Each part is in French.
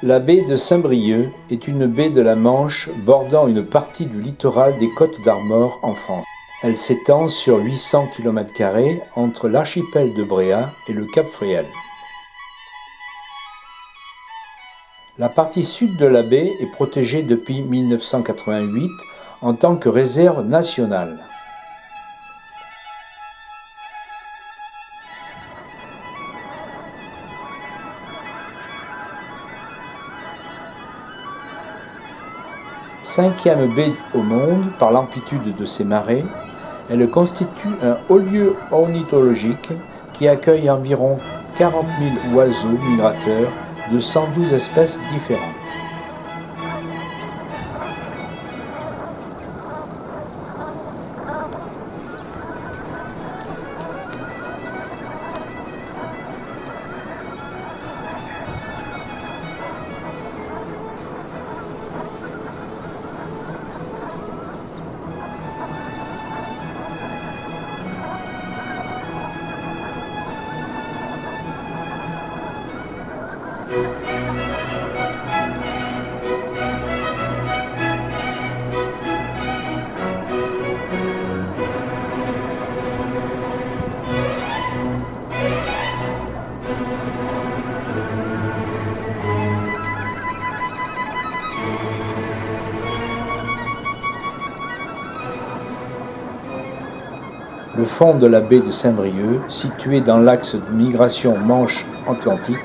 La baie de Saint-Brieuc est une baie de la Manche bordant une partie du littoral des Côtes-d'Armor en France. Elle s'étend sur 800 km² entre l'archipel de Bréhat et le cap Fréhel. La partie sud de la baie est protégée depuis 1988 en tant que réserve nationale. Cinquième baie au monde par l'amplitude de ses marées, elle constitue un haut lieu ornithologique qui accueille environ 40 000 oiseaux migrateurs de 112 espèces différentes. Le fond de la baie de Saint-Brieuc, situé dans l'axe de migration Manche-Atlantique,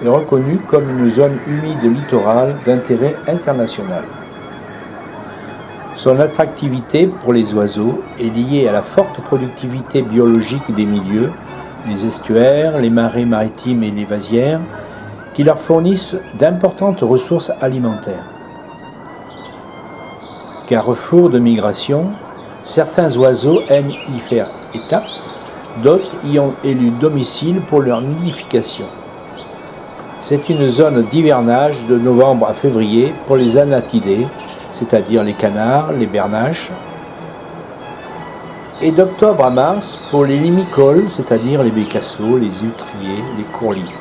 est reconnu comme une zone humide littorale d'intérêt international. Son attractivité pour les oiseaux est liée à la forte productivité biologique des milieux, les estuaires, les marais maritimes et les vasières, qui leur fournissent d'importantes ressources alimentaires. Carrefour de migration, certains oiseaux aiment y faire étape, d'autres y ont élu domicile pour leur nidification. C'est une zone d'hivernage de novembre à février pour les anatidés, c'est-à-dire les canards, les bernaches, et d'octobre à mars pour les limicoles, c'est-à-dire les bécasseaux, les huîtriers, les courlis.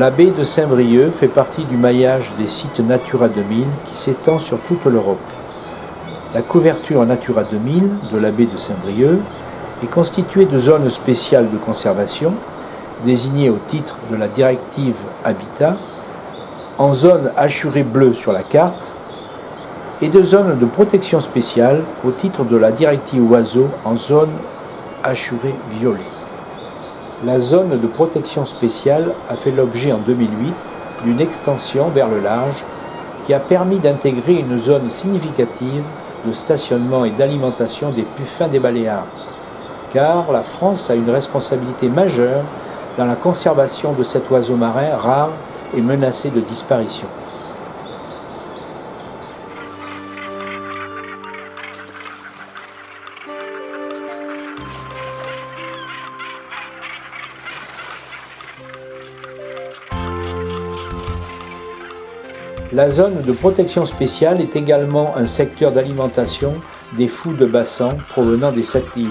La baie de Saint-Brieuc fait partie du maillage des sites Natura 2000 qui s'étend sur toute l'Europe. La couverture Natura 2000 de la baie de Saint-Brieuc est constituée de zones spéciales de conservation, désignées au titre de la directive Habitat, en zone hachurée bleue sur la carte, et de zones de protection spéciale au titre de la directive Oiseaux en zone hachurée violet. La zone de protection spéciale a fait l'objet en 2008 d'une extension vers le large qui a permis d'intégrer une zone significative de stationnement et d'alimentation des puffins des Baléares, car la France a une responsabilité majeure dans la conservation de cet oiseau marin rare et menacé de disparition. La zone de protection spéciale est également un secteur d'alimentation des fous de bassin provenant des 7 îles.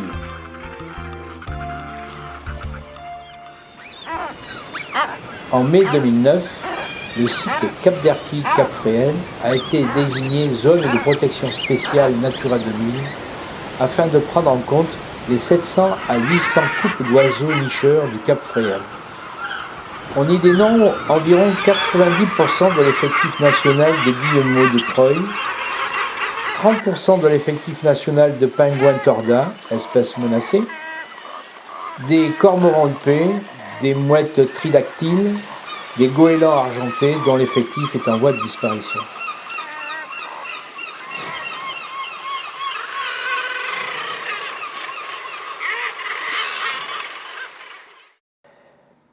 En mai 2009, le site Cap d'Erquy-Cap Fréhel a été désigné zone de protection spéciale Natura 2000 afin de prendre en compte les 700 à 800 couples d'oiseaux nicheurs du Cap Fréhel. On y dénombre environ 90% de l'effectif national des guillemots de Troyes, 30% de l'effectif national de pingouins torda, espèce menacée, des cormorans de paix, des mouettes tridactyles, des goélands argentés dont l'effectif est en voie de disparition.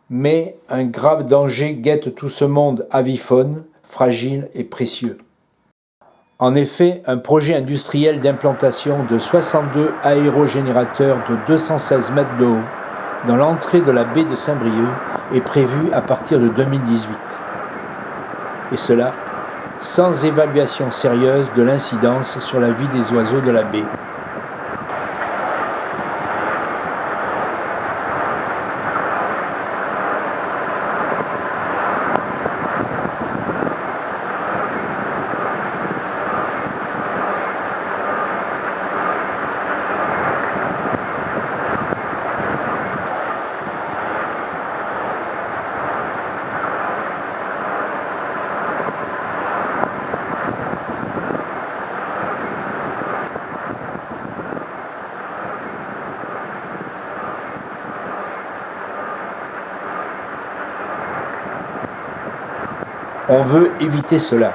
Mais un grave danger guette tout ce monde avifaune, fragile et précieux. En effet, un projet industriel d'implantation de 62 aérogénérateurs de 216 mètres de haut dans l'entrée de la baie de Saint-Brieuc est prévu à partir de 2018. Et cela sans évaluation sérieuse de l'incidence sur la vie des oiseaux de la baie. On veut éviter cela.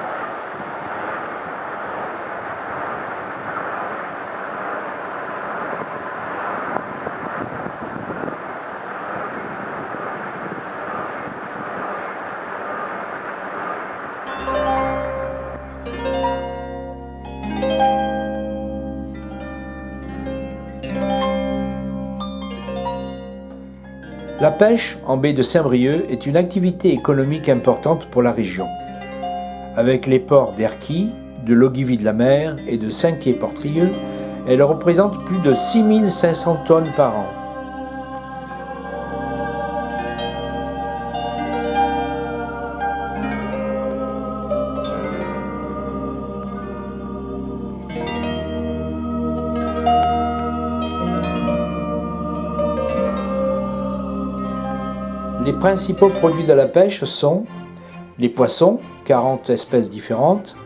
La pêche en baie de Saint-Brieuc est une activité économique importante pour la région. Avec les ports d'Erquy, de Logivy de la Mer et de Saint-Quay-Portrieux, elle représente plus de 6500 tonnes par an. Les principaux produits de la pêche sont les poissons, 40 espèces différentes,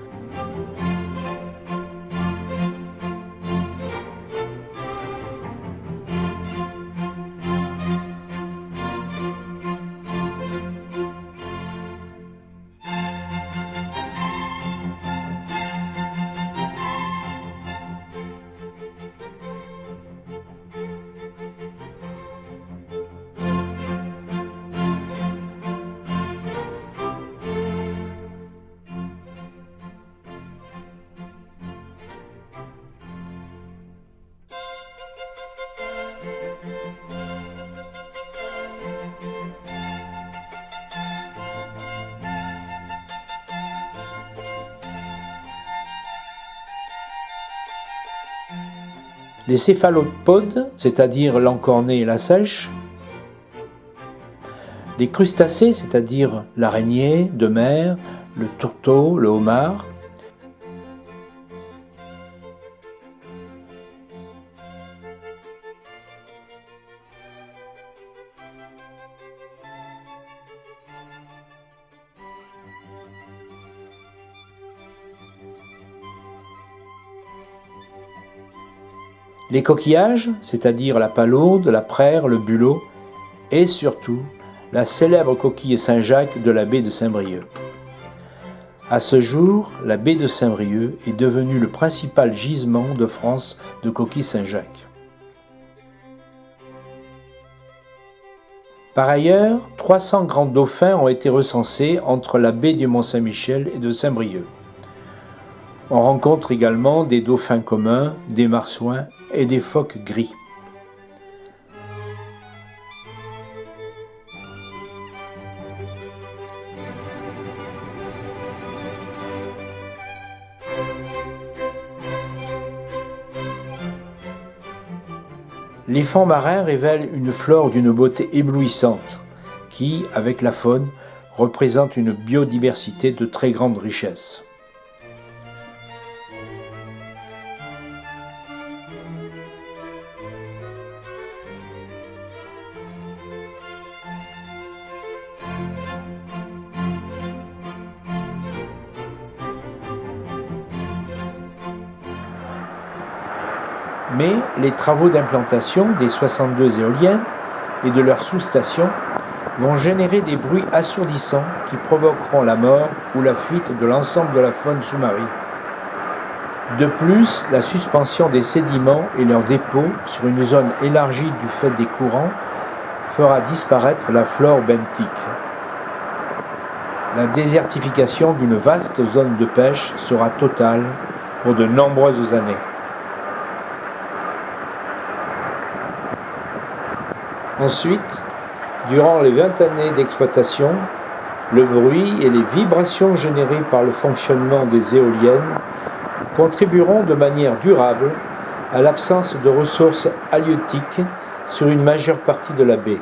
les céphalopodes, c'est-à-dire l'encorné et la seiche, les crustacés, c'est-à-dire l'araignée de mer, le tourteau, le homard, les coquillages, c'est-à-dire la palourde, la praire, le bulot, et surtout la célèbre coquille Saint-Jacques de la baie de Saint-Brieuc. À ce jour, la baie de Saint-Brieuc est devenue le principal gisement de France de coquilles Saint-Jacques. Par ailleurs, 300 grands dauphins ont été recensés entre la baie du Mont-Saint-Michel et de Saint-Brieuc. On rencontre également des dauphins communs, des marsouins et des phoques gris. Les fonds marins révèlent une flore d'une beauté éblouissante qui, avec la faune, représente une biodiversité de très grande richesse. Mais les travaux d'implantation des 62 éoliennes et de leurs sous-stations vont générer des bruits assourdissants qui provoqueront la mort ou la fuite de l'ensemble de la faune sous-marine. De plus, la suspension des sédiments et leur dépôt sur une zone élargie du fait des courants fera disparaître la flore benthique. la désertification d'une vaste zone de pêche sera totale pour de nombreuses années. Ensuite, durant les 20 années d'exploitation, le bruit et les vibrations générées par le fonctionnement des éoliennes contribueront de manière durable à l'absence de ressources halieutiques sur une majeure partie de la baie.